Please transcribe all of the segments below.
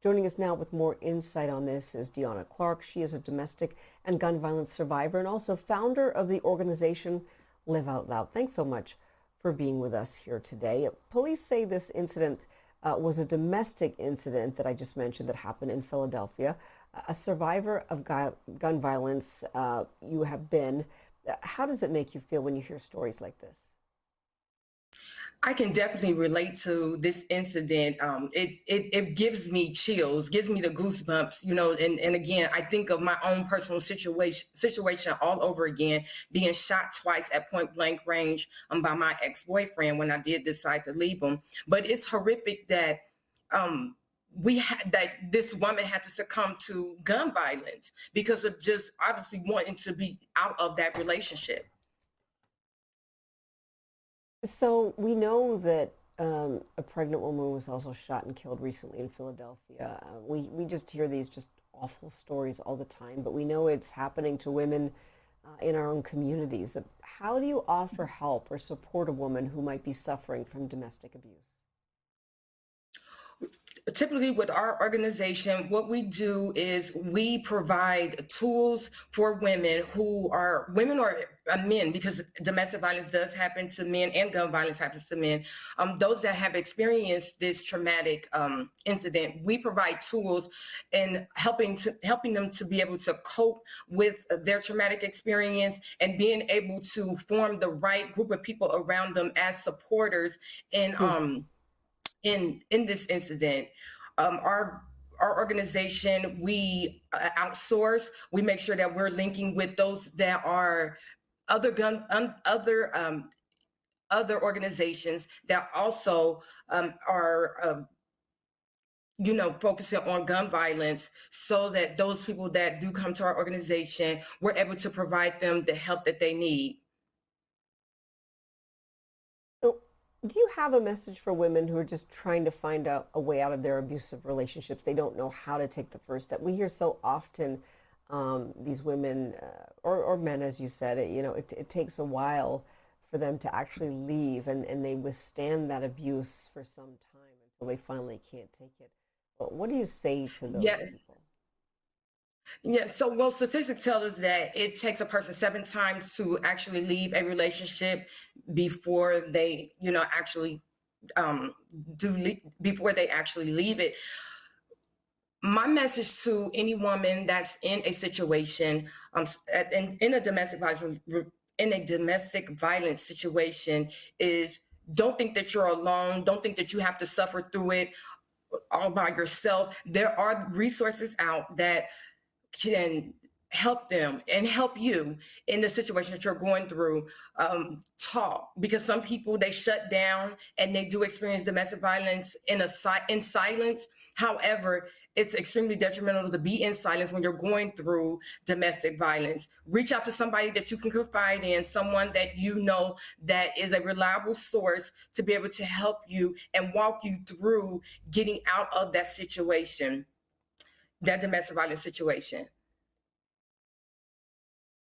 Joining us now with more insight on this is Diona Clark. She is a domestic and gun violence survivor and also founder of the organization Live Out Loud. Thanks so much for being with us here today. Police say this incident was a domestic incident that I just mentioned that happened in Philadelphia. A survivor of gun violence you have been. How does it make you feel when you hear stories like this? I can definitely relate to this incident. It gives me chills, gives me the goosebumps, and again, I think of my own personal situation all over again, being shot twice at point blank range by my ex-boyfriend when I did decide to leave him. But it's horrific that that this woman had to succumb to gun violence because of just obviously wanting to be out of that relationship. So we know that a pregnant woman was also shot and killed recently in Philadelphia. We just hear these just awful stories all the time, but we know it's happening to women in our own communities. How do you offer help or support a woman who might be suffering from domestic abuse? Typically with our organization, what we do is we provide tools for women or men, because domestic violence does happen to men and gun violence happens to men. Those that have experienced this traumatic incident, we provide tools in helping them to be able to cope with their traumatic experience and being able to form the right group of people around them as supporters in this incident. Our organization, we outsource. We make sure that we're linking with those that are other organizations that also are focusing on gun violence, so that those people that do come to our organization, we're able to provide them the help that they need. So, do you have a message for women who are just trying to find a way out of their abusive relationships? They don't know how to take the first step. We hear so often these women or men, as you said, it takes a while for them to actually leave, and they withstand that abuse for some time until they finally can't take it. But what do you say to those Yes. people? Yeah, so well, statistics tell us that it takes a person 7 times to actually leave a relationship before they, actually um, before they actually leave it. My message to any woman that's in a situation, in a domestic violence situation, is don't think that you're alone. Don't think that you have to suffer through it all by yourself. There are resources out that can help them and help you in the situation that you're going through. Talk, because some people, they shut down and they do experience domestic violence in silence. However, it's extremely detrimental to be in silence when you're going through domestic violence. Reach out to somebody that you can confide in, someone that you know that is a reliable source to be able to help you and walk you through getting out of that situation, that domestic violence situation.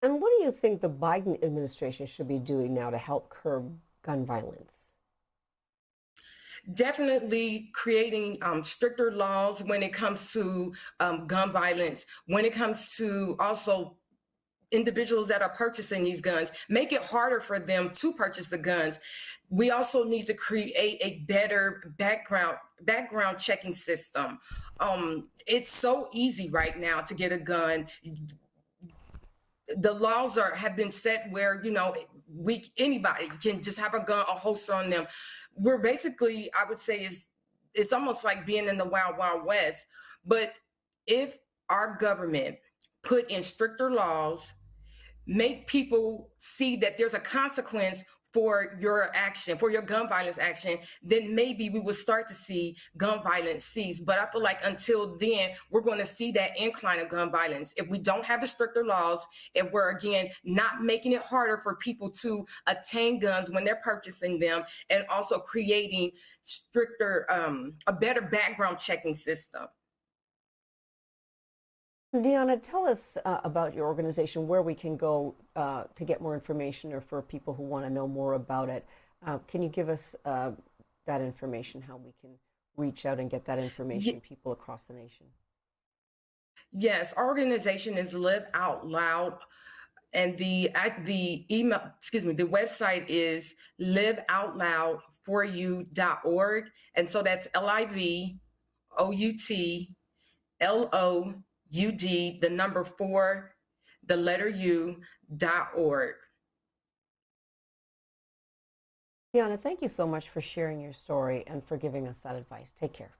And what do you think the Biden administration should be doing now to help curb gun violence? Definitely creating stricter laws when it comes to gun violence, when it comes to also individuals that are purchasing these guns, make it harder for them to purchase the guns. We also need to create a better background checking system. It's so easy right now to get a gun. The laws have been set where we anybody can just have a gun, a holster on them. We're basically, I would say, is it's almost like being in the wild wild west. But if our government put in stricter laws, make people see that there's a consequence for your action, for your gun violence action, then maybe we will start to see gun violence cease. But I feel like until then, we're going to see that incline of gun violence. If we don't have the stricter laws, if we're, again, not making it harder for people to attain guns when they're purchasing them, and also creating stricter, a better background checking system. Deanna, tell us about your organization, where we can go to get more information, or for people who want to know more about it. Can you give us that information, how we can reach out and get that information, people across the nation? Yes, our organization is Live Out Loud, and the email, excuse me, the website is liveoutloudforyou.org, and so that's LIVOUTLOUD, the number 4, the letter U.org. Diona, thank you so much for sharing your story and for giving us that advice. Take care.